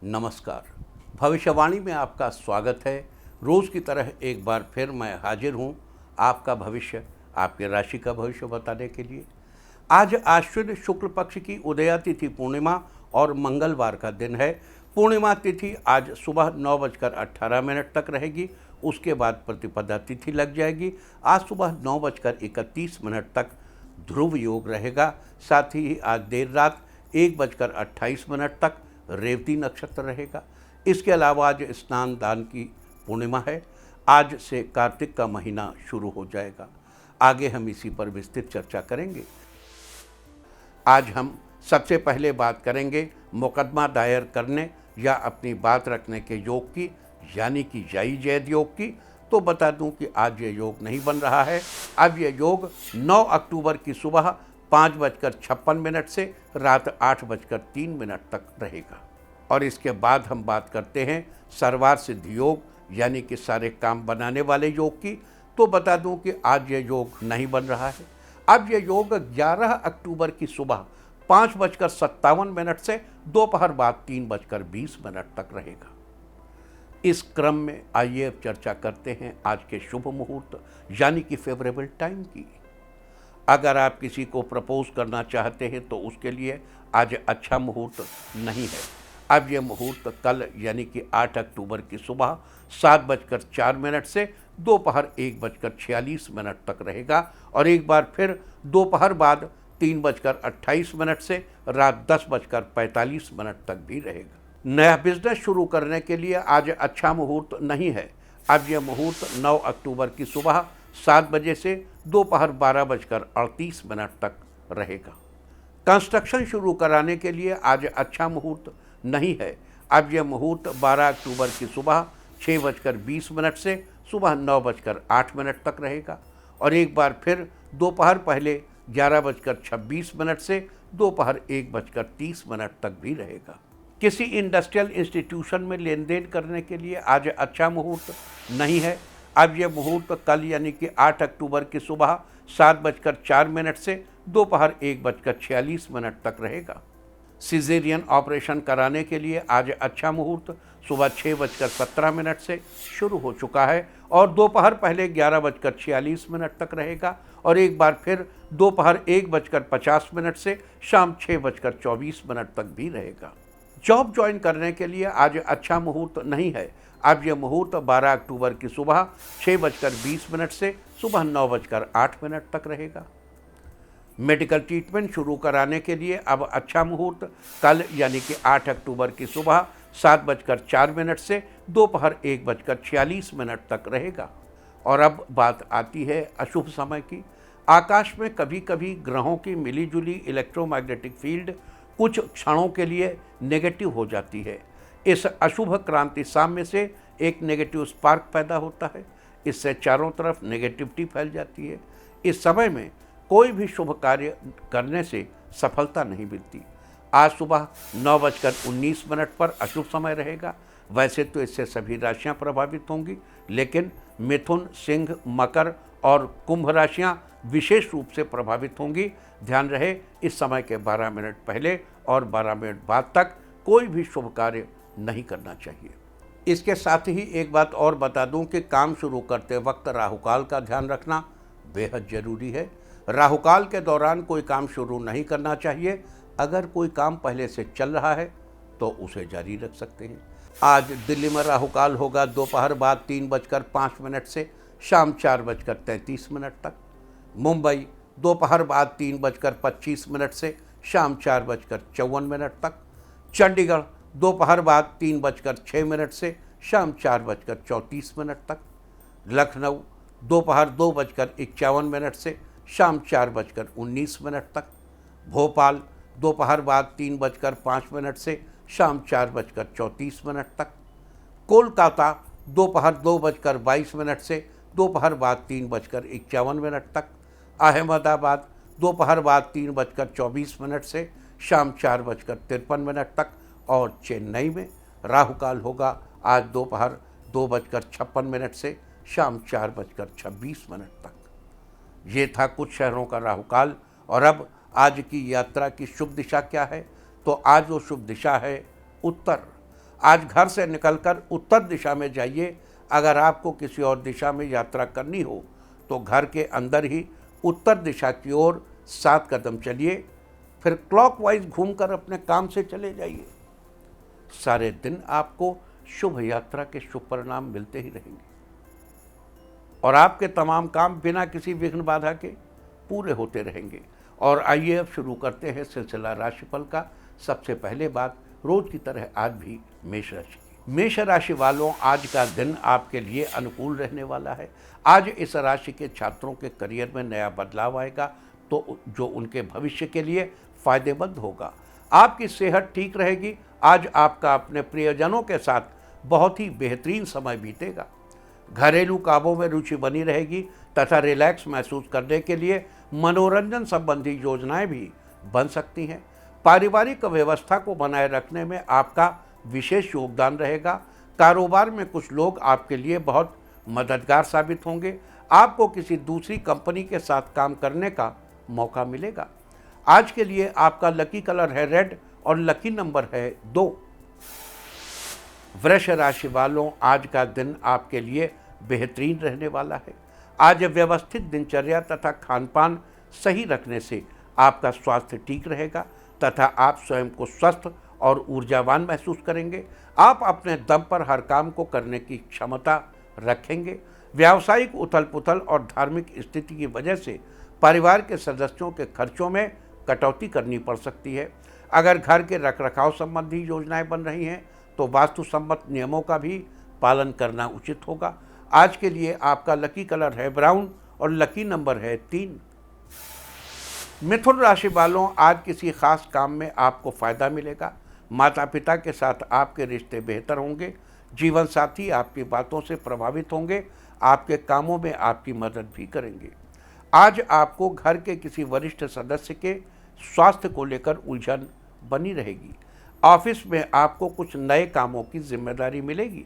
नमस्कार। भविष्यवाणी में आपका स्वागत है। रोज़ की तरह एक बार फिर मैं हाजिर हूँ आपका भविष्य, आपके राशि का भविष्य बताने के लिए। आज आश्विन शुक्ल पक्ष की उदया तिथि पूर्णिमा और मंगलवार का दिन है। पूर्णिमा तिथि आज सुबह 9:18 तक रहेगी। उसके बाद प्रतिपदा तिथि लग जाएगी। आज सुबह 9:31 तक ध्रुव योग रहेगा। साथ ही आज देर रात 1:28 तक रेवती नक्षत्र रहेगा। इसके अलावा आज स्नान दान की पूर्णिमा है। आज से कार्तिक का महीना शुरू हो जाएगा। आगे हम इसी पर विस्तृत चर्चा करेंगे। आज हम सबसे पहले बात करेंगे मुकदमा दायर करने या अपनी बात रखने के योग की, यानी कि जय जैद योग की। तो बता दूं कि आज ये योग नहीं बन रहा है। अब ये योग 9 अक्टूबर की सुबह 5:56 से रात 8:03 तक रहेगा। और इसके बाद हम बात करते हैं सर्वार्थ सिद्धि योग, यानी कि सारे काम बनाने वाले योग की। तो बता दूं कि आज ये योग नहीं बन रहा है। अब ये योग 11 अक्टूबर की सुबह 5:57 से दोपहर बाद 3:20 तक रहेगा। इस क्रम में आइए अब चर्चा करते हैं आज के शुभ मुहूर्त, यानी कि फेवरेबल टाइम की। अगर आप किसी को प्रपोज करना चाहते हैं तो उसके लिए आज अच्छा मुहूर्त नहीं है। अब यह मुहूर्त कल यानी कि 8 अक्टूबर की सुबह 7:04 से दोपहर 1:46 तक रहेगा और एक बार फिर दोपहर बाद 3:28 से रात 10:45 तक भी रहेगा। नया बिजनेस शुरू करने के लिए आज अच्छा मुहूर्त नहीं है। अब यह मुहूर्त 9 अक्टूबर की सुबह 7 बजे से दोपहर 12:38 तक रहेगा। कंस्ट्रक्शन शुरू कराने के लिए आज अच्छा मुहूर्त नहीं है। अब यह मुहूर्त 12 अक्टूबर की सुबह 6:20 से सुबह 9:08 तक रहेगा और एक बार फिर दोपहर पहले 11:26 से दोपहर 1:30 तक भी रहेगा। किसी इंडस्ट्रियल इंस्टीट्यूशन में लेन देन करने के लिए आज अच्छा मुहूर्त नहीं है। अब यह मुहूर्त कल यानी कि 8 अक्टूबर की सुबह 7:04 से दोपहर 1:46 तक रहेगा। सिजेरियन ऑपरेशन कराने के लिए आज अच्छा मुहूर्त सुबह 6:17 से शुरू हो चुका है और दोपहर पहले 11:46 तक रहेगा और एक बार फिर दोपहर 1:50 से शाम 6:24 तक भी रहेगा। जॉब ज्वाइन करने के लिए आज अच्छा मुहूर्त नहीं है। अब यह मुहूर्त 12 अक्टूबर की सुबह 6:20 से सुबह 9:08 तक रहेगा। मेडिकल ट्रीटमेंट शुरू कराने के लिए अब अच्छा मुहूर्त कल यानी कि 8 अक्टूबर की सुबह 7:04 से दोपहर 1:46 तक रहेगा। और अब बात आती है अशुभ समय की। आकाश में कभी कभी ग्रहों की मिलीजुली इलेक्ट्रोमैग्नेटिक फील्ड कुछ क्षणों के लिए नेगेटिव हो जाती है। इस अशुभ क्रांति साम्य से एक नेगेटिव स्पार्क पैदा होता है। इससे चारों तरफ नेगेटिविटी फैल जाती है। इस समय में कोई भी शुभ कार्य करने से सफलता नहीं मिलती। आज सुबह 9:19 पर अशुभ समय रहेगा। वैसे तो इससे सभी राशियां प्रभावित होंगी, लेकिन मिथुन, सिंह, मकर और कुंभ राशियां विशेष रूप से प्रभावित होंगी। ध्यान रहे, इस समय के 12 मिनट पहले और 12 मिनट बाद तक कोई भी शुभ कार्य नहीं करना चाहिए। इसके साथ ही एक बात और बता दूं कि काम शुरू करते वक्त राहुकाल का ध्यान रखना बेहद जरूरी है। राहुकाल के दौरान कोई काम शुरू नहीं करना चाहिए। अगर कोई काम पहले से चल रहा है तो उसे जारी रख सकते हैं। आज दिल्ली में राहुकाल होगा दोपहर बाद 3:05 से शाम 4:33 तक। मुंबई दोपहर बाद 3:25 से शाम 4:54 तक। चंडीगढ़ दोपहर बाद 3:06 से शाम 4:34 तक। लखनऊ दोपहर 2:51 से शाम 4:19 तक। भोपाल दोपहर बाद 3:05 से शाम 4:34 तक। कोलकाता दोपहर 2:22 से दोपहर बाद 3:51 तक। अहमदाबाद दोपहर बाद 3:24 से शाम 4:53 तक। और चेन्नई में राहुकाल होगा आज दोपहर 2:56 से शाम 4:26 तक। ये था कुछ शहरों का राहुकाल। और अब आज की यात्रा की शुभ दिशा क्या है? तो आज वो शुभ दिशा है उत्तर। आज घर से निकलकर उत्तर दिशा में जाइए। अगर आपको किसी और दिशा में यात्रा करनी हो तो घर के अंदर ही उत्तर दिशा की ओर 7 कदम चलिए, फिर क्लॉकवाइज घूमकर अपने काम से चले जाइए। सारे दिन आपको शुभ यात्रा के शुभ परिणाम मिलते ही रहेंगे और आपके तमाम काम बिना किसी विघ्न बाधा के पूरे होते रहेंगे। और आइए अब शुरू करते हैं सिलसिला राशिफल का। सबसे पहले बात रोज की तरह आज भी मेष राशि की। मेष राशि वालों, आज का दिन आपके लिए अनुकूल रहने वाला है। आज इस राशि के छात्रों के करियर में नया बदलाव आएगा तो जो उनके भविष्य के लिए फायदेमंद होगा। आपकी सेहत ठीक रहेगी। आज आपका अपने प्रियजनों के साथ बहुत ही बेहतरीन समय बीतेगा। घरेलू कामों में रुचि बनी रहेगी तथा रिलैक्स महसूस करने के लिए मनोरंजन संबंधी योजनाएं भी बन सकती हैं। पारिवारिक व्यवस्था को बनाए रखने में आपका विशेष योगदान रहेगा। कारोबार में कुछ लोग आपके लिए बहुत मददगार साबित होंगे। आपको किसी दूसरी कंपनी के साथ काम करने का मौका मिलेगा। आज के लिए आपका लकी कलर है रेड और लकी नंबर है 2। वृष राशि वालों, आज का दिन आपके लिए बेहतरीन रहने वाला है। आज व्यवस्थित दिनचर्या तथा खानपान सही रखने से आपका स्वास्थ्य ठीक रहेगा तथा आप स्वयं को स्वस्थ और ऊर्जावान महसूस करेंगे। आप अपने दम पर हर काम को करने की क्षमता रखेंगे। व्यावसायिक उथल पुथल और धार्मिक स्थिति की वजह से परिवार के सदस्यों के खर्चों में कटौती करनी पड़ सकती है। अगर घर के रखरखाव संबंधी योजनाएं बन रही हैं तो वास्तु सम्मत नियमों का भी पालन करना उचित होगा। आज के लिए आपका लकी कलर है ब्राउन और लकी नंबर है 3। मिथुन राशि वालों, आज किसी खास काम में आपको फायदा मिलेगा। माता पिता के साथ आपके रिश्ते बेहतर होंगे। जीवन साथी आपकी बातों से प्रभावित होंगे। आपके कामों में आपकी मदद भी करेंगे। आज आपको घर के किसी वरिष्ठ सदस्य के स्वास्थ्य को लेकर उलझन बनी रहेगी। ऑफिस में आपको कुछ नए कामों की जिम्मेदारी मिलेगी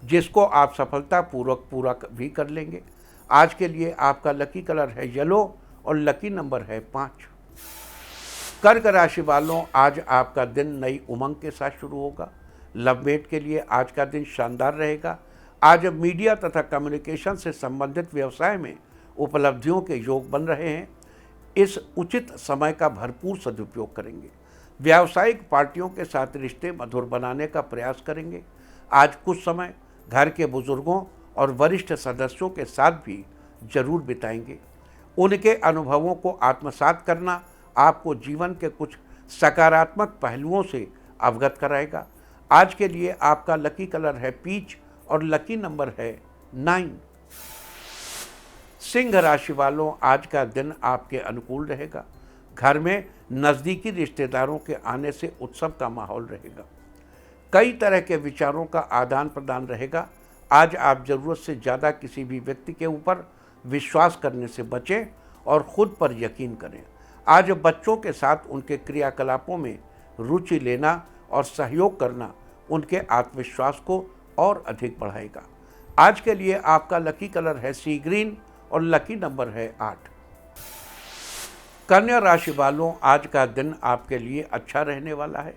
जिसको आप सफलतापूर्वक पूरा भी कर लेंगे। आज के लिए आपका लकी कलर है येलो और लकी नंबर है 5। कर्क राशि वालों, आज आपका दिन नई उमंग के साथ शुरू होगा। लवमेट के लिए आज का दिन शानदार रहेगा। आज मीडिया तथा कम्युनिकेशन से संबंधित व्यवसाय में उपलब्धियों के योग बन रहे हैं। इस उचित समय का भरपूर सदुपयोग करेंगे। व्यावसायिक पार्टियों के साथ रिश्ते मधुर बनाने का प्रयास करेंगे। आज कुछ समय घर के बुजुर्गों और वरिष्ठ सदस्यों के साथ भी जरूर बिताएंगे। उनके अनुभवों को आत्मसात करना आपको जीवन के कुछ सकारात्मक पहलुओं से अवगत कराएगा। आज के लिए आपका लकी कलर है पीच और लकी नंबर है 9। सिंह राशि वालों, आज का दिन आपके अनुकूल रहेगा। घर में नज़दीकी रिश्तेदारों के आने से उत्सव का माहौल रहेगा। कई तरह के विचारों का आदान प्रदान रहेगा। आज आप ज़रूरत से ज़्यादा किसी भी व्यक्ति के ऊपर विश्वास करने से बचें और ख़ुद पर यकीन करें। आज बच्चों के साथ उनके क्रियाकलापों में रुचि लेना और सहयोग करना उनके आत्मविश्वास को और अधिक बढ़ाएगा। आज के लिए आपका लकी कलर है सी ग्रीन और लकी नंबर है 8। कन्या राशि वालों, आज का दिन आपके लिए अच्छा रहने वाला है।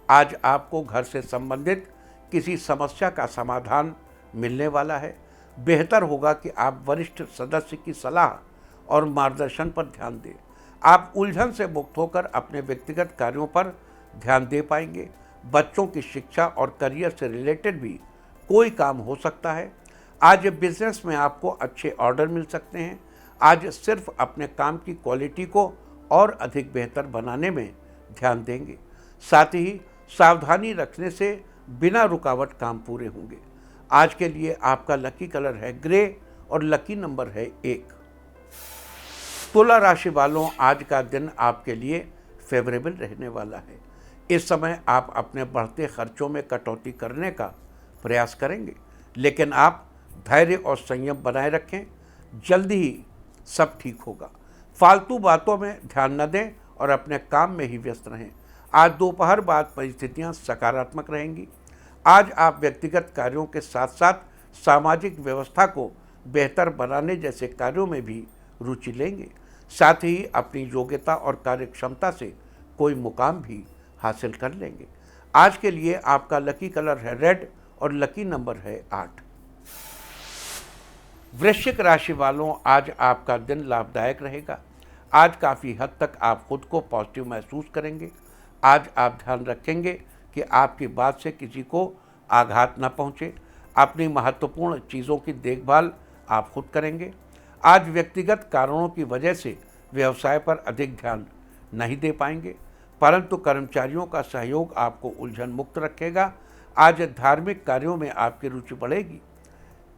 आज आपको घर से संबंधित किसी समस्या का समाधान मिलने वाला है। बेहतर होगा कि आप वरिष्ठ सदस्य की सलाह और मार्गदर्शन पर ध्यान दें। आप उलझन से मुक्त होकर अपने व्यक्तिगत कार्यों पर ध्यान दे पाएंगे। बच्चों की शिक्षा और करियर से रिलेटेड भी कोई काम हो सकता है। आज बिजनेस में आपको अच्छे ऑर्डर मिल सकते हैं। आज सिर्फ अपने काम की क्वालिटी को और अधिक बेहतर बनाने में ध्यान देंगे। साथ ही सावधानी रखने से बिना रुकावट काम पूरे होंगे। आज के लिए आपका लकी कलर है ग्रे और लकी नंबर है 1। तुला राशि वालों, आज का दिन आपके लिए फेवरेबल रहने वाला है। इस समय आप अपने बढ़ते खर्चों में कटौती करने का प्रयास करेंगे, लेकिन आप धैर्य और संयम बनाए रखें। जल्दी ही सब ठीक होगा। फालतू बातों में ध्यान न दें और अपने काम में ही व्यस्त रहें। आज दोपहर बाद परिस्थितियां सकारात्मक रहेंगी। आज आप व्यक्तिगत कार्यों के साथ साथ सामाजिक व्यवस्था को बेहतर बनाने जैसे कार्यों में भी रुचि लेंगे। साथ ही अपनी योग्यता और कार्यक्षमता से कोई मुकाम भी हासिल कर लेंगे। आज के लिए आपका लकी कलर है रेड और लकी नंबर है 8। वृश्चिक राशि वालों, आज आपका दिन लाभदायक रहेगा। आज काफ़ी हद तक आप खुद को पॉजिटिव महसूस करेंगे। आज आप ध्यान रखेंगे कि आपकी बात से किसी को आघात न पहुंचे। अपनी महत्वपूर्ण चीज़ों की देखभाल आप खुद करेंगे। आज व्यक्तिगत कारणों की वजह से व्यवसाय पर अधिक ध्यान नहीं दे पाएंगे, परंतु कर्मचारियों का सहयोग आपको उलझन मुक्त रखेगा। आज धार्मिक कार्यों में आपकी रुचि बढ़ेगी।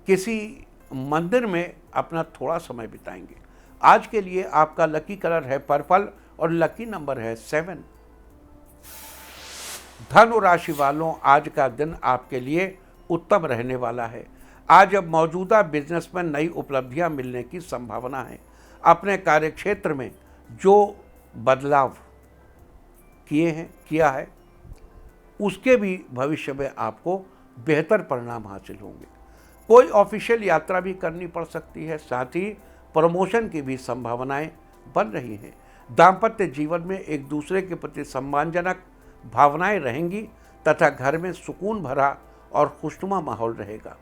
किसी मंदिर में अपना थोड़ा समय बिताएंगे। आज के लिए आपका लकी कलर है पर्पल और लकी नंबर है 7। धनु राशि वालों, आज का दिन आपके लिए उत्तम रहने वाला है। आज अब मौजूदा बिजनेस में नई उपलब्धियां मिलने की संभावना है। अपने कार्यक्षेत्र में जो बदलाव किया है उसके भी भविष्य में आपको बेहतर परिणाम हासिल होंगे। कोई ऑफिशियल यात्रा भी करनी पड़ सकती है, साथ ही प्रमोशन की भी संभावनाएं बन रही हैं। दाम्पत्य जीवन में एक दूसरे के प्रति सम्मानजनक भावनाएं रहेंगी तथा घर में सुकून भरा और खुशनुमा माहौल रहेगा।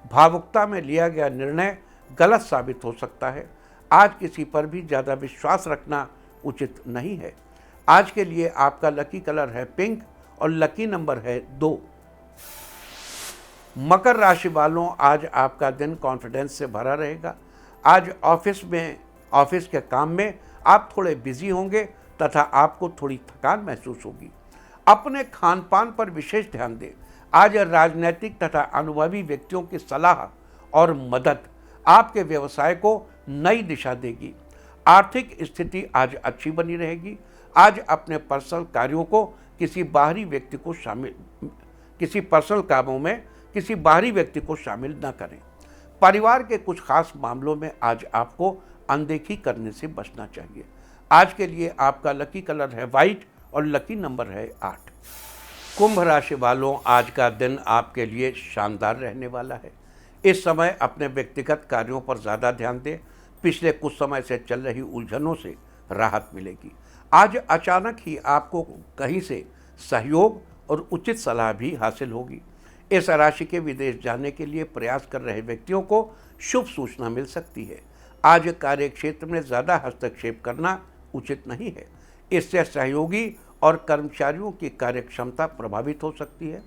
भावुकता में लिया गया निर्णय गलत साबित हो सकता है। आज किसी पर भी ज़्यादा विश्वास रखना उचित नहीं है। आज के लिए आपका लकी कलर है पिंक और लकी नंबर है 2। मकर राशि वालों, आज आपका दिन कॉन्फिडेंस से भरा रहेगा। आज ऑफिस के काम में आप थोड़े बिजी होंगे तथा आपको थोड़ी थकान महसूस होगी। अपने खान पान पर विशेष ध्यान दें। आज राजनीतिक तथा अनुभवी व्यक्तियों की सलाह और मदद आपके व्यवसाय को नई दिशा देगी। आर्थिक स्थिति आज अच्छी बनी रहेगी। आज अपने पर्सनल कार्यों को किसी बाहरी व्यक्ति को शामिल न करें। परिवार के कुछ खास मामलों में आज आपको अनदेखी करने से बचना चाहिए। आज के लिए आपका लकी कलर है वाइट और लकी नंबर है 8। कुंभ राशि वालों, आज का दिन आपके लिए शानदार रहने वाला है। इस समय अपने व्यक्तिगत कार्यों पर ज़्यादा ध्यान दें। पिछले कुछ समय से चल रही उलझनों से राहत मिलेगी। आज अचानक ही आपको कहीं से सहयोग और उचित सलाह भी हासिल होगी। इस राशि के विदेश जाने के लिए प्रयास कर रहे व्यक्तियों को शुभ सूचना मिल सकती है। आज कार्य क्षेत्र में ज़्यादा हस्तक्षेप करना उचित नहीं है। इससे सहयोगी और कर्मचारियों की कार्यक्षमता प्रभावित हो सकती है।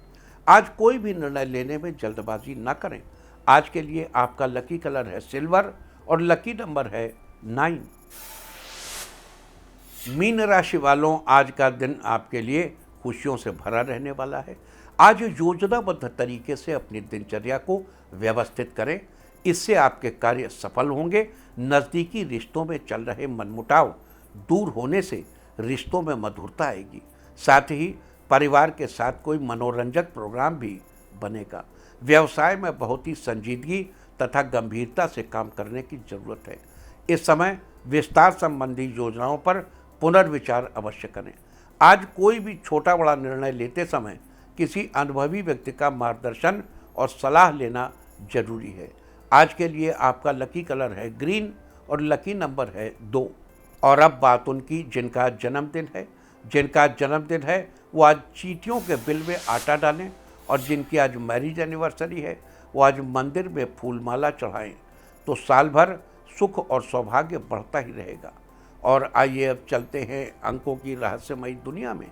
आज कोई भी निर्णय लेने में जल्दबाजी न करें। आज के लिए आपका लकी कलर है सिल्वर और लकी नंबर है 9। मीन राशि वालों, आज का दिन आपके लिए खुशियों से भरा रहने वाला है। आज योजनाबद्ध तरीके से अपनी दिनचर्या को व्यवस्थित करें। इससे आपके कार्य सफल होंगे। नज़दीकी रिश्तों में चल रहे मनमुटाव दूर होने से रिश्तों में मधुरता आएगी। साथ ही परिवार के साथ कोई मनोरंजक प्रोग्राम भी बनेगा। व्यवसाय में बहुत ही संजीदगी तथा गंभीरता से काम करने की जरूरत है। इस समय विस्तार संबंधी योजनाओं पर पुनर्विचार अवश्य करें। आज कोई भी छोटा बड़ा निर्णय लेते समय किसी अनुभवी व्यक्ति का मार्गदर्शन और सलाह लेना जरूरी है। आज के लिए आपका लकी कलर है ग्रीन और लकी नंबर है 2। और अब बात उनकी जिनका जन्मदिन है वो आज चींटियों के बिल में आटा डालें, और जिनकी आज मैरिज एनिवर्सरी है वो आज मंदिर में फूलमाला चढ़ाएं, तो साल भर सुख और सौभाग्य बढ़ता ही रहेगा। और आइए अब चलते हैं अंकों की रहस्यमयी दुनिया में।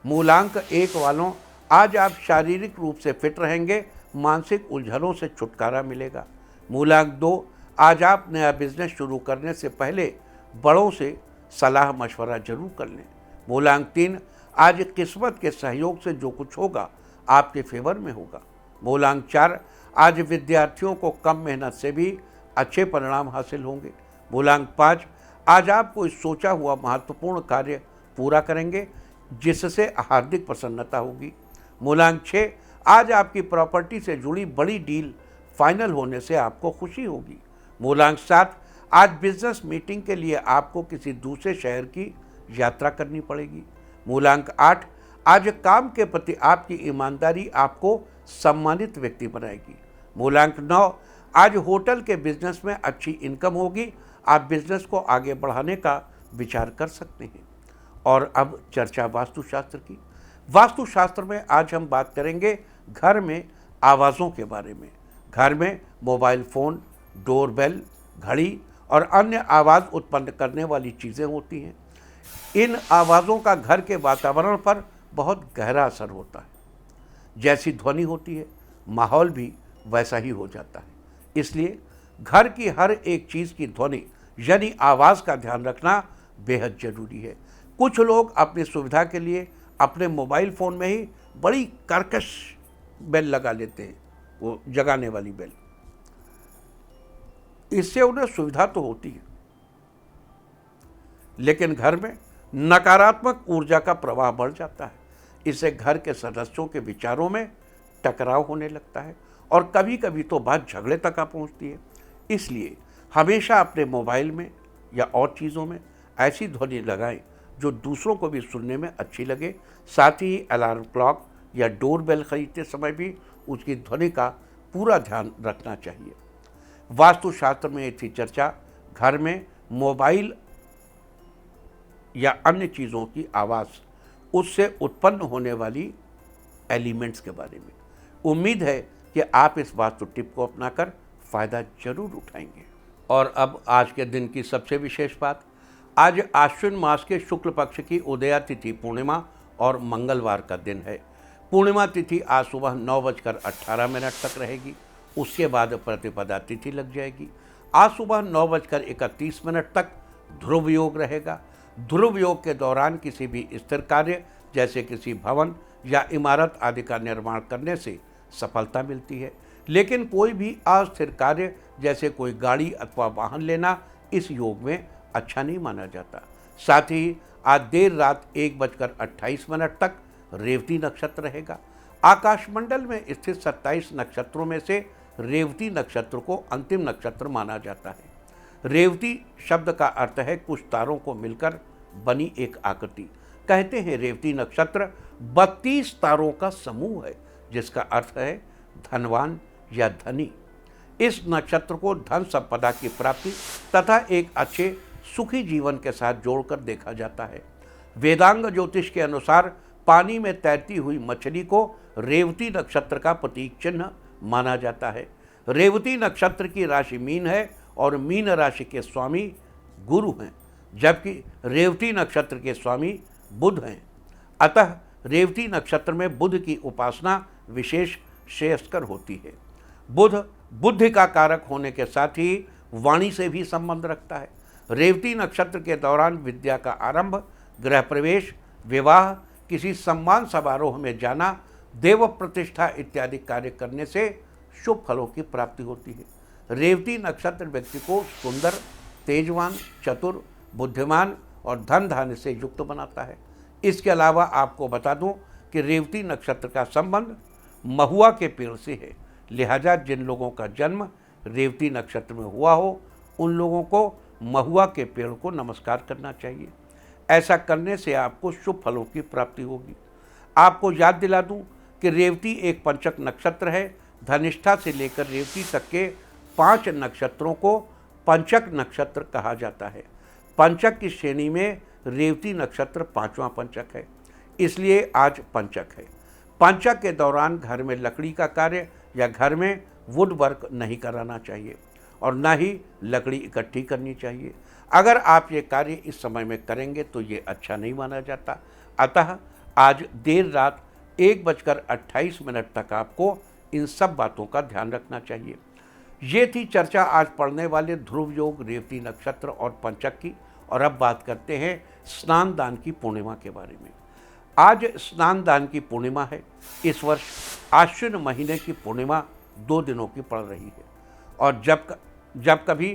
मूलांक 1 वालों, आज आप शारीरिक रूप से फिट रहेंगे। मानसिक उलझनों से छुटकारा मिलेगा। मूलांक 2, आज आप नया बिजनेस शुरू करने से पहले बड़ों से सलाह मशवरा जरूर कर लें। मूलांक 3, आज किस्मत के सहयोग से जो कुछ होगा आपके फेवर में होगा। मूलांक 4, आज विद्यार्थियों को कम मेहनत से भी अच्छे परिणाम हासिल होंगे। मूलांक 5, आज आप कोई सोचा हुआ महत्वपूर्ण कार्य पूरा करेंगे जिससे हार्दिक प्रसन्नता होगी। मूलांक 6, आज आपकी प्रॉपर्टी से जुड़ी बड़ी डील फाइनल होने से आपको खुशी होगी। मूलांक 7, आज बिजनेस मीटिंग के लिए आपको किसी दूसरे शहर की यात्रा करनी पड़ेगी। मूलांक 8, आज काम के प्रति आपकी ईमानदारी आपको सम्मानित व्यक्ति बनाएगी। मूलांक 9, आज होटल के बिजनेस में अच्छी इनकम होगी। आप बिजनेस को आगे बढ़ाने का विचार कर सकते हैं। और अब चर्चा वास्तुशास्त्र की। वास्तुशास्त्र में आज हम बात करेंगे घर में आवाज़ों के बारे में। घर में मोबाइल फ़ोन, डोरबेल, घड़ी और अन्य आवाज़ उत्पन्न करने वाली चीज़ें होती हैं। इन आवाज़ों का घर के वातावरण पर बहुत गहरा असर होता है। जैसी ध्वनि होती है, माहौल भी वैसा ही हो जाता है। इसलिए घर की हर एक चीज़ की ध्वनि यानी आवाज़ का ध्यान रखना बेहद ज़रूरी है। कुछ लोग अपनी सुविधा के लिए अपने मोबाइल फ़ोन में ही बड़ी कर्कश बेल लगा लेते हैं, वो जगाने वाली बेल। इससे उन्हें सुविधा तो होती है, लेकिन घर में नकारात्मक ऊर्जा का प्रवाह बढ़ जाता है। इससे घर के सदस्यों के विचारों में टकराव होने लगता है और कभी कभी तो बात झगड़े तक आ पहुंचती है। इसलिए हमेशा अपने मोबाइल में या और चीज़ों में ऐसी ध्वनि लगाएं जो दूसरों को भी सुनने में अच्छी लगे। साथ ही अलार्म क्लॉक या डोरबेल खरीदते समय भी उसकी ध्वनि का पूरा ध्यान रखना चाहिए। वास्तुशास्त्र में थी चर्चा घर में मोबाइल या अन्य चीज़ों की आवाज़, उससे उत्पन्न होने वाली एलिमेंट्स के बारे में। उम्मीद है कि आप इस वास्तु टिप को अपनाकर फ़ायदा जरूर उठाएंगे। और अब आज के दिन की सबसे विशेष बात, आज आश्विन मास के शुक्ल पक्ष की उदया तिथि पूर्णिमा और मंगलवार का दिन है। पूर्णिमा तिथि आज सुबह 9:18 तक रहेगी। उसके बाद प्रतिपदा तिथि लग जाएगी। आज सुबह 9:31 तक ध्रुव योग रहेगा। ध्रुव योग के दौरान किसी भी स्थिर कार्य जैसे किसी भवन या इमारत आदि का निर्माण करने से सफलता मिलती है, लेकिन कोई भी अस्थिर कार्य जैसे कोई गाड़ी अथवा वाहन लेना इस योग में अच्छा नहीं माना जाता। साथ ही आज देर रात 1:28 तक रेवती नक्षत्र रहेगा। आकाशमंडल में स्थित 27 नक्षत्रों में से रेवती नक्षत्र को अंतिम नक्षत्र माना जाता है। रेवती शब्द का अर्थ है कुछ तारों को मिलकर बनी एक आकृति। कहते हैं रेवती नक्षत्र 32 तारों का समूह है, जिसका अर्थ है धनवान या धनी। इस नक्षत्र को धन संपदा की प्राप्ति तथा एक अच्छे सुखी जीवन के साथ जोड़कर देखा जाता है। वेदांग ज्योतिष के अनुसार पानी में तैरती हुई मछली को रेवती नक्षत्र का प्रतीक चिन्ह माना जाता है। रेवती नक्षत्र की राशि मीन है और मीन राशि के स्वामी गुरु हैं, जबकि रेवती नक्षत्र के स्वामी बुध हैं। अतः रेवती नक्षत्र में बुध की उपासना विशेष श्रेयस्कर होती है। बुध बुद्धि का कारक होने के साथ ही वाणी से भी संबंध रखता है। रेवती नक्षत्र के दौरान विद्या का आरंभ, गृह प्रवेश, विवाह, किसी सम्मान समारोह में जाना, देव प्रतिष्ठा इत्यादि कार्य करने से शुभ फलों की प्राप्ति होती है। रेवती नक्षत्र व्यक्ति को सुंदर, तेजवान, चतुर, बुद्धिमान और धन धान्य से युक्त बनाता है। इसके अलावा आपको बता दूं कि रेवती नक्षत्र का संबंध महुआ के पेड़ से है। लिहाजा जिन लोगों का जन्म रेवती नक्षत्र में हुआ हो, उन लोगों को महुआ के पेड़ को नमस्कार करना चाहिए। ऐसा करने से आपको शुभ फलों की प्राप्ति होगी। आपको याद दिला दूं कि रेवती एक पंचक नक्षत्र है। धनिष्ठा से लेकर रेवती तक के 5 नक्षत्रों को पंचक नक्षत्र कहा जाता है। पंचक की श्रेणी में रेवती नक्षत्र 5वां पंचक है, इसलिए आज पंचक है। पंचक के दौरान घर में लकड़ी का कार्य या घर में वुड वर्क नहीं कराना चाहिए और न ही लकड़ी इकट्ठी करनी चाहिए। अगर आप ये कार्य इस समय में करेंगे तो ये अच्छा नहीं माना जाता। अतः आज देर रात 1:28 तक आपको इन सब बातों का ध्यान रखना चाहिए। ये थी चर्चा आज पढ़ने वाले ध्रुव योग, रेवती नक्षत्र और पंचक की। और अब बात करते हैं स्नान दान की पूर्णिमा के बारे में। आज स्नान दान की पूर्णिमा है। इस वर्ष आश्विन महीने की पूर्णिमा 2 दिनों की पड़ रही है और जब कभी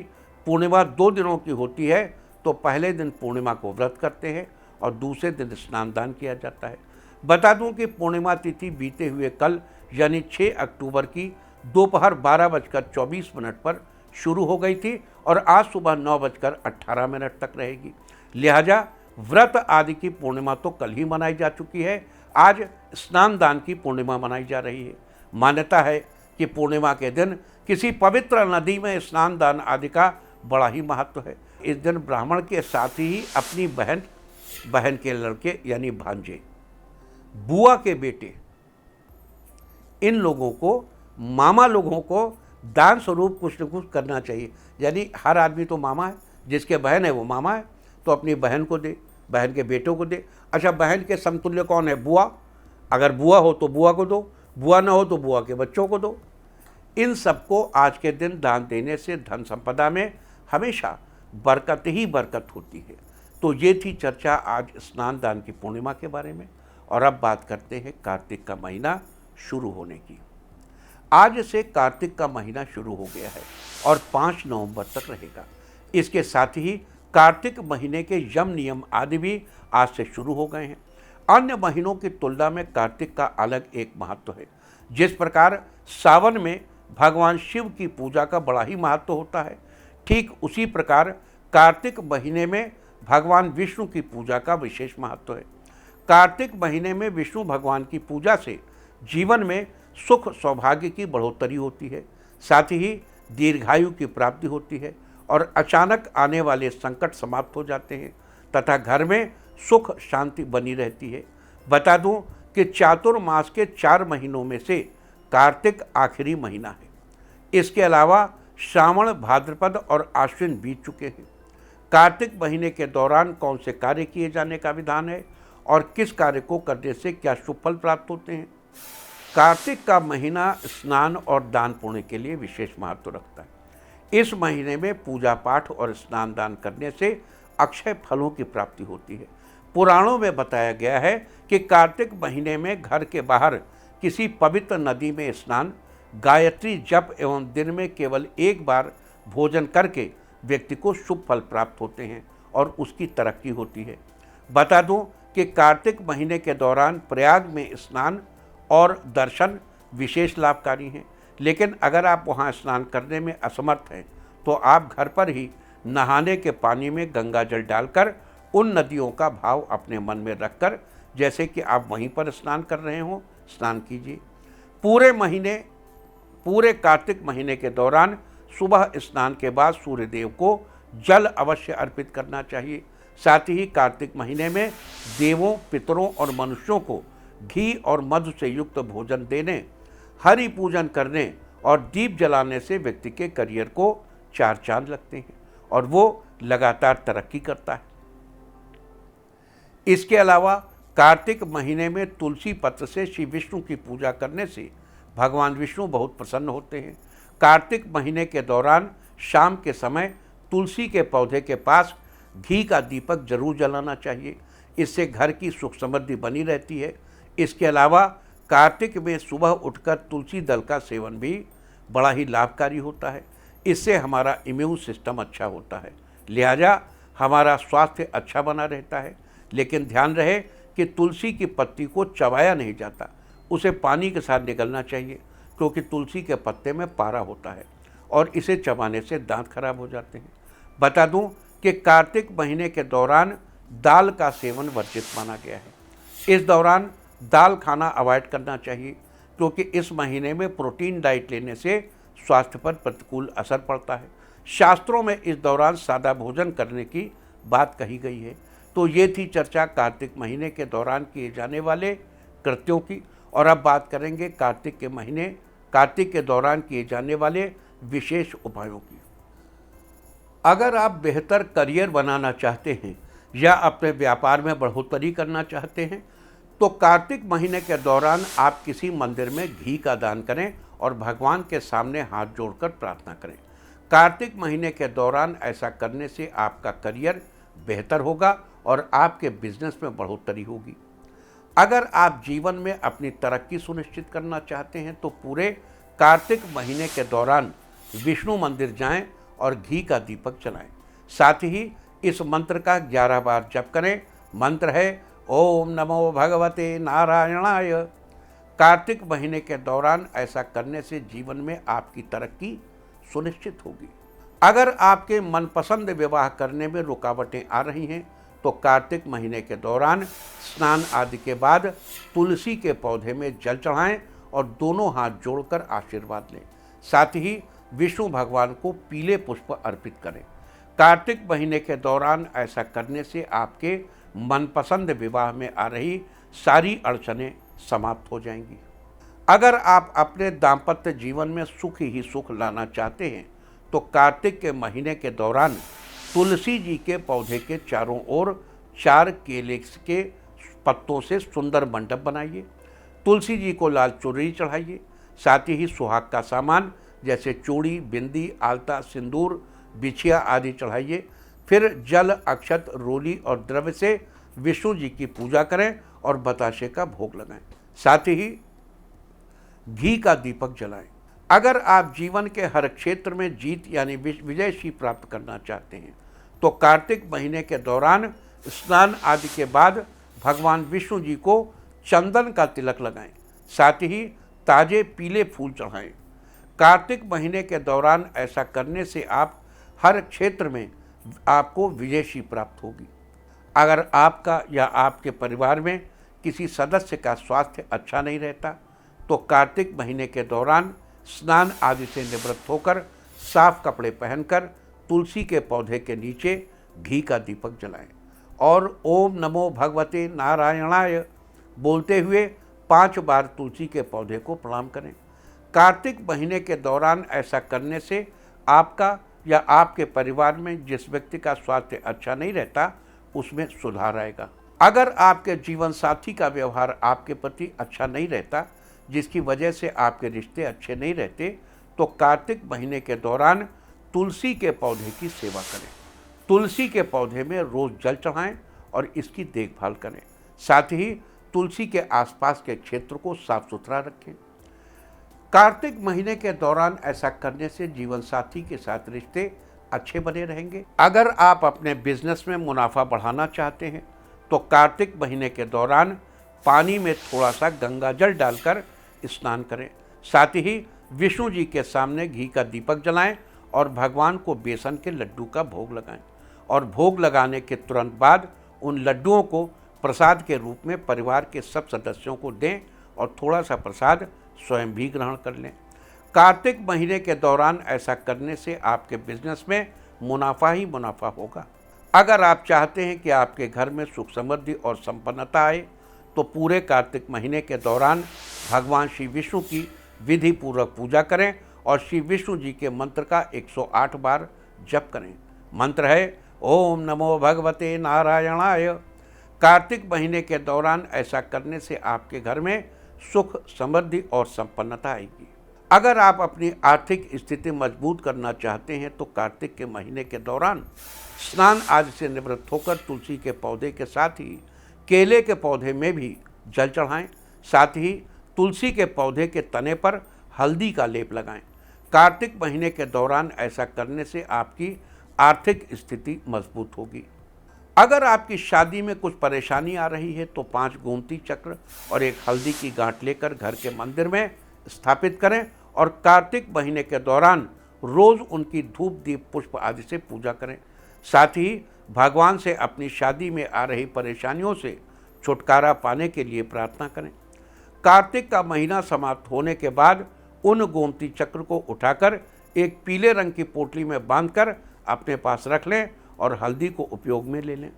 पूर्णिमा 2 दिनों की होती है तो पहले दिन पूर्णिमा को व्रत करते हैं और दूसरे दिन स्नान दान किया जाता है। बता दूं कि पूर्णिमा तिथि बीते हुए कल यानी 6 अक्टूबर की दोपहर 12:24 पर शुरू हो गई थी और आज सुबह 9:18 तक रहेगी। लिहाजा व्रत आदि की पूर्णिमा तो कल ही मनाई जा चुकी है। आज स्नान दान की पूर्णिमा मनाई जा रही है। मान्यता है कि पूर्णिमा के दिन किसी पवित्र नदी में स्नान दान आदि का बड़ा ही महत्व है। इस दिन ब्राह्मण के साथ ही अपनी बहन के लड़के यानी भांजे बुआ के बेटे, इन लोगों को, मामा लोगों को दान स्वरूप कुछ न कुछ करना चाहिए। यानी हर आदमी तो मामा है, जिसके बहन है वो मामा है, तो अपनी बहन को दे, बहन के बेटों को दे। अच्छा, बहन के समतुल्य कौन है? बुआ। अगर बुआ हो तो बुआ को दो, बुआ ना हो तो बुआ के बच्चों को दो। इन सबको आज के दिन दान देने से धन संपदा में हमेशा बरकत ही बरकत होती है। तो ये थी चर्चा आज स्नान दान की पूर्णिमा के बारे में। और अब बात करते हैं कार्तिक का महीना शुरू होने की। आज से कार्तिक का महीना शुरू हो गया है और 5 नवंबर तक रहेगा। इसके साथ ही कार्तिक महीने के यम नियम आदि भी आज से शुरू हो गए हैं। अन्य महीनों की तुलना में कार्तिक का अलग एक महत्व है। जिस प्रकार सावन में भगवान शिव की पूजा का बड़ा ही महत्व होता है, ठीक उसी प्रकार कार्तिक महीने में भगवान विष्णु की पूजा का विशेष महत्व है। कार्तिक महीने में विष्णु भगवान की पूजा से जीवन में सुख सौभाग्य की बढ़ोतरी होती है, साथ ही दीर्घायु की प्राप्ति होती है और अचानक आने वाले संकट समाप्त हो जाते हैं तथा घर में सुख शांति बनी रहती है। बता दूं कि चातुर्मास के 4 महीनों में से कार्तिक आखिरी महीना है। इसके अलावा श्रावण, भाद्रपद और आश्विन बीत चुके हैं। कार्तिक महीने के दौरान कौन से कार्य किए जाने का विधान है और किस कार्य को करने से क्या शुभ फल प्राप्त होते हैं? कार्तिक का महीना स्नान और दान पुण्य के लिए विशेष महत्व रखता है। इस महीने में पूजा पाठ और स्नान दान करने से अक्षय फलों की प्राप्ति होती है। पुराणों में बताया गया है कि कार्तिक महीने में घर के बाहर किसी पवित्र नदी में स्नान, गायत्री जप एवं दिन में केवल एक बार भोजन करके व्यक्ति को शुभ फल प्राप्त होते हैं और उसकी तरक्की होती है। बता दूं कि कार्तिक महीने के दौरान प्रयाग में स्नान और दर्शन विशेष लाभकारी हैं, लेकिन अगर आप वहां स्नान करने में असमर्थ हैं तो आप घर पर ही नहाने के पानी में गंगा जल डालकर उन नदियों का भाव अपने मन में रखकर, जैसे कि आप वहीं पर स्नान कर रहे हो, स्नान कीजिए। पूरे कार्तिक महीने के दौरान सुबह स्नान के बाद सूर्यदेव को जल अवश्य अर्पित करना चाहिए। साथ ही कार्तिक महीने में देवों, पितरों और मनुष्यों को घी और मधु से युक्त भोजन देने, हरि पूजन करने और दीप जलाने से व्यक्ति के करियर को 4 चांद लगते हैं और वो लगातार तरक्की करता है। इसके अलावा कार्तिक महीने में तुलसी पत्र से श्री विष्णु की पूजा करने से भगवान विष्णु बहुत प्रसन्न होते हैं। कार्तिक महीने के दौरान शाम के समय तुलसी के पौधे के पास घी का दीपक जरूर जलाना चाहिए। इससे घर की सुख समृद्धि बनी रहती है। इसके अलावा कार्तिक में सुबह उठकर तुलसी दल का सेवन भी बड़ा ही लाभकारी होता है। इससे हमारा इम्यून सिस्टम अच्छा होता है, लिहाजा हमारा स्वास्थ्य अच्छा बना रहता है। लेकिन ध्यान रहे कि तुलसी की पत्ती को चबाया नहीं जाता, उसे पानी के साथ निगलना चाहिए, क्योंकि तुलसी के पत्ते में पारा होता है और इसे चबाने से दांत खराब हो जाते हैं। बता दूं कि कार्तिक महीने के दौरान दाल का सेवन वर्जित माना गया है। इस दौरान दाल खाना अवॉइड करना चाहिए, क्योंकि इस महीने में प्रोटीन डाइट लेने से स्वास्थ्य पर प्रतिकूल असर पड़ता है। शास्त्रों में इस दौरान सादा भोजन करने की बात कही गई है। तो ये थी चर्चा कार्तिक महीने के दौरान किए जाने वाले कृत्यों की। और अब बात करेंगे कार्तिक के दौरान किए जाने वाले विशेष उपायों की। अगर आप बेहतर करियर बनाना चाहते हैं या अपने व्यापार में बढ़ोतरी करना चाहते हैं तो कार्तिक महीने के दौरान आप किसी मंदिर में घी का दान करें और भगवान के सामने हाथ जोड़कर प्रार्थना करें। कार्तिक महीने के दौरान ऐसा करने से आपका करियर बेहतर होगा और आपके बिजनेस में बढ़ोतरी होगी। अगर आप जीवन में अपनी तरक्की सुनिश्चित करना चाहते हैं तो पूरे कार्तिक महीने के दौरान विष्णु मंदिर जाएं और घी का दीपक जलाएं। साथ ही इस मंत्र का 11 बार जप करें। मंत्र है ओम नमो भगवते नारायणाय। कार्तिक महीने के दौरान ऐसा करने से जीवन में आपकी तरक्की सुनिश्चित होगी। अगर आपके मनपसंद विवाह करने में रुकावटें आ रही हैं तो कार्तिक महीने के दौरान स्नान आदि के बाद तुलसी के पौधे में जल चढ़ाएं और दोनों हाथ जोड़कर आशीर्वाद लें। साथ ही विष्णु भगवान को पीले पुष्प अर्पित करें। कार्तिक महीने के दौरान ऐसा करने से आपके मनपसंद विवाह में आ रही सारी अड़चनें समाप्त हो जाएंगी। अगर आप अपने दाम्पत्य जीवन में सुख ही सुख लाना चाहते हैं तो कार्तिक के महीने के दौरान तुलसी जी के पौधे के चारों ओर 4 केले के पत्तों से सुंदर मंडप बनाइए। तुलसी जी को लाल चुनरी चढ़ाइए। साथ ही सुहाग का सामान जैसे चूड़ी, बिंदी, आलता, सिंदूर, बिछिया आदि चढ़ाइए। फिर जल, अक्षत, रोली और द्रव्य से विष्णु जी की पूजा करें और बताशे का भोग लगाएं। साथ ही घी का दीपक जलाएं। अगर आप जीवन के हर क्षेत्र में जीत यानी विजयशी प्राप्त करना चाहते हैं तो कार्तिक महीने के दौरान स्नान आदि के बाद भगवान विष्णु जी को चंदन का तिलक लगाएं। साथ ही ताजे पीले फूल चढ़ाएं। कार्तिक महीने के दौरान ऐसा करने से आप हर क्षेत्र में आपको विजयशी प्राप्त होगी। अगर आपका या आपके परिवार में किसी सदस्य का स्वास्थ्य अच्छा नहीं रहता तो कार्तिक महीने के दौरान स्नान आदि से निवृत्त होकर साफ कपड़े पहनकर तुलसी के पौधे के नीचे घी का दीपक जलाएं और ओम नमो भगवते नारायणाय बोलते हुए 5 बार तुलसी के पौधे को प्रणाम करें। कार्तिक महीने के दौरान ऐसा करने से आपका या आपके परिवार में जिस व्यक्ति का स्वास्थ्य अच्छा नहीं रहता उसमें सुधार आएगा। अगर आपके जीवन साथी का व्यवहार आपके प्रति अच्छा नहीं रहता जिसकी वजह से आपके रिश्ते अच्छे नहीं रहते तो कार्तिक महीने के दौरान तुलसी के पौधे की सेवा करें। तुलसी के पौधे में रोज़ जल चढ़ाएं और इसकी देखभाल करें। साथ ही तुलसी के आसपास के क्षेत्र को साफ सुथरा रखें। कार्तिक महीने के दौरान ऐसा करने से जीवन साथी के साथ रिश्ते अच्छे बने रहेंगे। अगर आप अपने बिजनेस में मुनाफा बढ़ाना चाहते हैं तो कार्तिक महीने के दौरान पानी में थोड़ा सा गंगा जल डालकर स्नान करें। साथ ही विष्णु जी के सामने घी का दीपक जलाएं और भगवान को बेसन के लड्डू का भोग लगाएं और भोग लगाने के तुरंत बाद उन लड्डुओं को प्रसाद के रूप में परिवार के सब सदस्यों को दें और थोड़ा सा प्रसाद स्वयं भी ग्रहण कर लें। कार्तिक महीने के दौरान ऐसा करने से आपके बिजनेस में मुनाफा ही मुनाफा होगा। अगर आप चाहते हैं कि आपके घर में सुख समृद्धि और संपन्नता आए तो पूरे कार्तिक महीने के दौरान भगवान श्री विष्णु की विधि पूर्वक पूजा करें और श्री विष्णु जी के मंत्र का 108 बार जप करें। मंत्र है ओम नमो भगवते नारायणाय। कार्तिक महीने के दौरान ऐसा करने से आपके घर में सुख, समृद्धि और संपन्नता आएगी। अगर आप अपनी आर्थिक स्थिति मजबूत करना चाहते हैं तो कार्तिक के महीने के दौरान स्नान आदि से निवृत्त होकर तुलसी के पौधे के साथ ही केले के पौधे में भी जल चढ़ाएं। साथ ही तुलसी के पौधे के तने पर हल्दी का लेप लगाएं। कार्तिक महीने के दौरान ऐसा करने से आपकी आर्थिक स्थिति मजबूत होगी। अगर आपकी शादी में कुछ परेशानी आ रही है तो 5 गोमती चक्र और एक हल्दी की गांठ लेकर घर के मंदिर में स्थापित करें और कार्तिक महीने के दौरान रोज़ उनकी धूप, दीप, पुष्प आदि से पूजा करें। साथ ही भगवान से अपनी शादी में आ रही परेशानियों से छुटकारा पाने के लिए प्रार्थना करें। कार्तिक का महीना समाप्त होने के बाद उन गोमती चक्र को उठाकर एक पीले रंग की पोटली में बांधकर अपने पास रख लें और हल्दी को उपयोग में ले लें।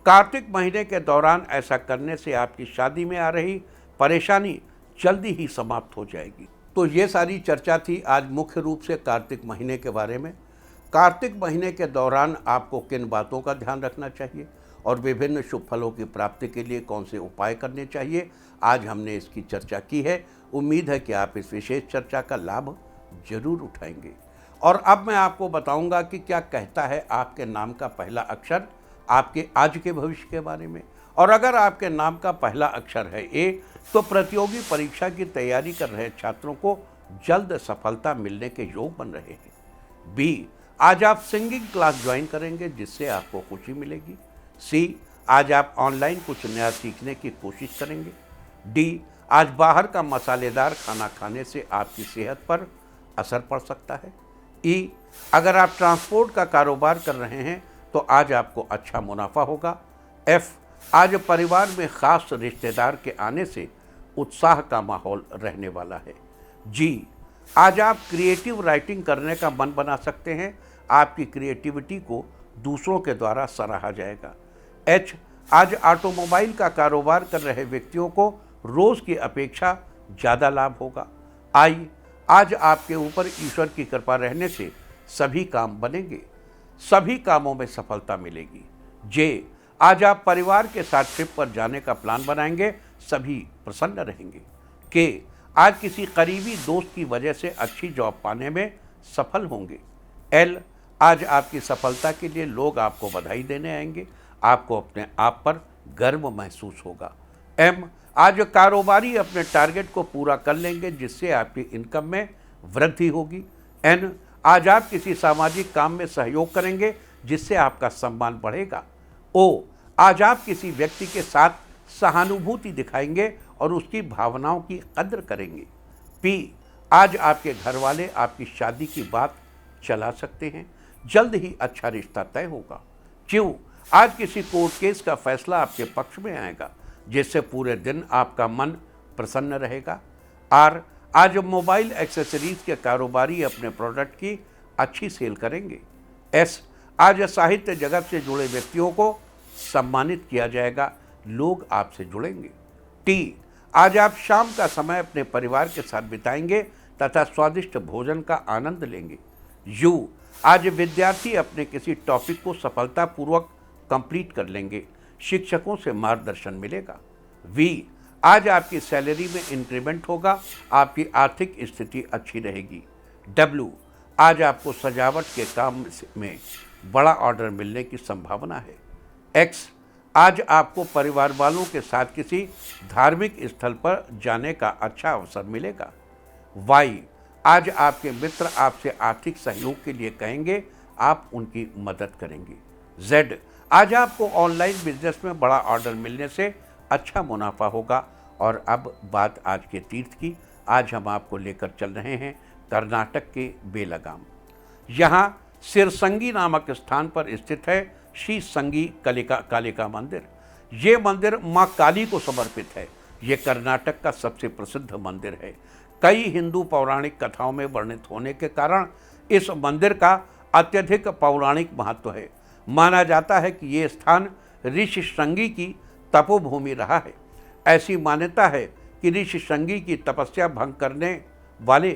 कार्तिक महीने के दौरान ऐसा करने से आपकी शादी में आ रही परेशानी जल्दी ही समाप्त हो जाएगी। तो ये सारी चर्चा थी आज मुख्य रूप से कार्तिक महीने के बारे में। कार्तिक महीने के दौरान आपको किन बातों का ध्यान रखना चाहिए और विभिन्न शुभ फलों की प्राप्ति के लिए कौन से उपाय करने चाहिए, आज हमने इसकी चर्चा की है। उम्मीद है कि आप इस विशेष चर्चा का लाभ जरूर उठाएंगे। और अब मैं आपको बताऊंगा कि क्या कहता है आपके नाम का पहला अक्षर आपके आज के भविष्य के बारे में। और अगर आपके नाम का पहला अक्षर है ए तो प्रतियोगी परीक्षा की तैयारी कर रहे छात्रों को जल्द सफलता मिलने के योग बन रहे हैं। बी, आज आप सिंगिंग क्लास ज्वाइन करेंगे जिससे आपको खुशी मिलेगी। सी, आज आप ऑनलाइन कुछ नया सीखने की कोशिश करेंगे। डी, आज बाहर का मसालेदार खाना खाने से आपकी सेहत पर असर पड़ सकता है। ई, अगर आप ट्रांसपोर्ट का कारोबार कर रहे हैं तो आज आपको अच्छा मुनाफा होगा। एफ, आज परिवार में खास रिश्तेदार के आने से उत्साह का माहौल रहने वाला है। जी, आज आप क्रिएटिव राइटिंग करने का मन बना सकते हैं। आपकी क्रिएटिविटी को दूसरों के द्वारा सराहा जाएगा। एच, आज ऑटोमोबाइल का कारोबार कर रहे व्यक्तियों को रोज की अपेक्षा ज़्यादा लाभ होगा। आई, आज आपके ऊपर ईश्वर की कृपा रहने से सभी काम बनेंगे, सभी कामों में सफलता मिलेगी। जे, आज आप परिवार के साथ ट्रिप पर जाने का प्लान बनाएंगे, सभी प्रसन्न रहेंगे। के, आज किसी करीबी दोस्त की वजह से अच्छी जॉब पाने में सफल होंगे। एल, आज आपकी सफलता के लिए लोग आपको बधाई देने आएंगे, आपको अपने आप पर गर्व महसूस होगा। एम, आज कारोबारी अपने टारगेट को पूरा कर लेंगे जिससे आपकी इनकम में वृद्धि होगी। एन, आज आप किसी सामाजिक काम में सहयोग करेंगे जिससे आपका सम्मान बढ़ेगा। ओ, आज आप किसी व्यक्ति के साथ सहानुभूति दिखाएंगे और उसकी भावनाओं की कद्र करेंगे। पी, आज आपके घर वाले आपकी शादी की बात चला सकते हैं, जल्द ही अच्छा रिश्ता तय होगा। क्यों, आज किसी कोर्ट केस का फैसला आपके पक्ष में आएगा जिससे पूरे दिन आपका मन प्रसन्न रहेगा। आर, आज मोबाइल एक्सेसरीज के कारोबारी अपने प्रोडक्ट की अच्छी सेल करेंगे। एस, आज साहित्य जगत से जुड़े व्यक्तियों को सम्मानित किया जाएगा, लोग आपसे जुड़ेंगे। टी, आज आप शाम का समय अपने परिवार के साथ बिताएंगे तथा स्वादिष्ट भोजन का आनंद लेंगे। यू, आज विद्यार्थी अपने किसी टॉपिक को सफलतापूर्वक कंप्लीट कर लेंगे, शिक्षकों से मार्गदर्शन मिलेगा। वी, आज आपकी सैलरी में इंक्रीमेंट होगा, आपकी आर्थिक स्थिति अच्छी रहेगी। डब्ल्यू, आज आपको सजावट के काम में बड़ा ऑर्डर मिलने की संभावना है। एक्स, आज आपको परिवार वालों के साथ किसी धार्मिक स्थल पर जाने का अच्छा अवसर मिलेगा। वाई, आज आपके मित्र आपसे आर्थिक सहयोग के लिए कहेंगे, आप उनकी मदद करेंगे। जेड, आज आपको ऑनलाइन बिजनेस में बड़ा ऑर्डर मिलने से अच्छा मुनाफा होगा। और अब बात आज के तीर्थ की। आज हम आपको लेकर चल रहे हैं कर्नाटक के बेलगाम। यहाँ सिरसंगी नामक स्थान पर स्थित है श्री संगी कालिका मंदिर। ये मंदिर माँ काली को समर्पित है। ये कर्नाटक का सबसे प्रसिद्ध मंदिर है। कई हिंदू पौराणिक कथाओं में वर्णित होने के कारण इस मंदिर का अत्यधिक पौराणिक महत्व है। माना जाता है कि ये स्थान ऋषि श्रृंगी की तपोभूमि रहा है। ऐसी मान्यता है कि ऋषि श्रृंगी की तपस्या भंग करने वाले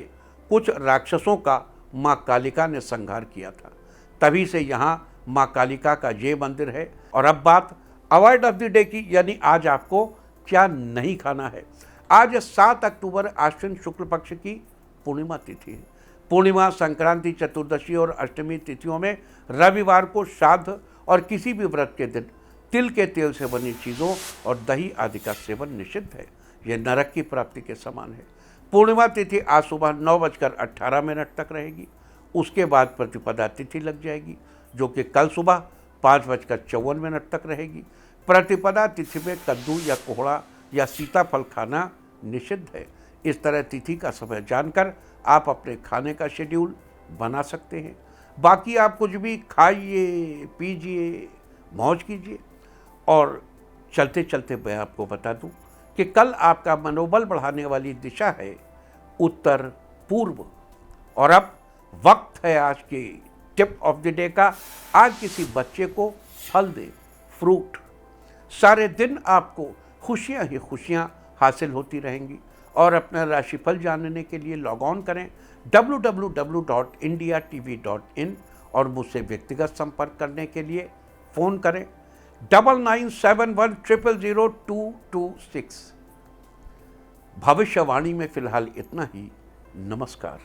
कुछ राक्षसों का माँ कालिका ने संहार किया था। तभी से यहाँ माँ कालिका का ये मंदिर है। और अब बात अवॉइड ऑफ द डे की, यानी आज आपको क्या नहीं खाना है। आज 7 अक्टूबर आश्विन शुक्ल पक्ष की पूर्णिमा तिथि है। पूर्णिमा, संक्रांति, चतुर्दशी और अष्टमी तिथियों में रविवार को श्राद्ध और किसी भी व्रत के दिन तिल के तेल से बनी चीज़ों और दही आदि का सेवन निषिद्ध है। यह नरक की प्राप्ति के समान है। पूर्णिमा तिथि आज सुबह 9:18 तक रहेगी। उसके बाद प्रतिपदा तिथि लग जाएगी जो कि कल सुबह 5:54 तक रहेगी। प्रतिपदा तिथि में कद्दू या कोहड़ा या सीताफल खाना निषिद्ध है। इस तरह तिथि का समय जानकर आप अपने खाने का शेड्यूल बना सकते हैं। बाकी आप कुछ भी खाइए, पीजिए, मौज कीजिए। और चलते चलते मैं आपको बता दूं कि कल आपका मनोबल बढ़ाने वाली दिशा है उत्तर पूर्व। और अब वक्त है आज के टिप ऑफ द डे का। आज किसी बच्चे को फल दे, फ्रूट। सारे दिन आपको खुशियां ही खुशियां हासिल होती रहेंगी। और अपना राशिफल जानने के लिए लॉग ऑन करें www.indiatv.in और मुझसे व्यक्तिगत संपर्क करने के लिए फ़ोन करें 9971000226। भविष्यवाणी में फिलहाल इतना ही। नमस्कार।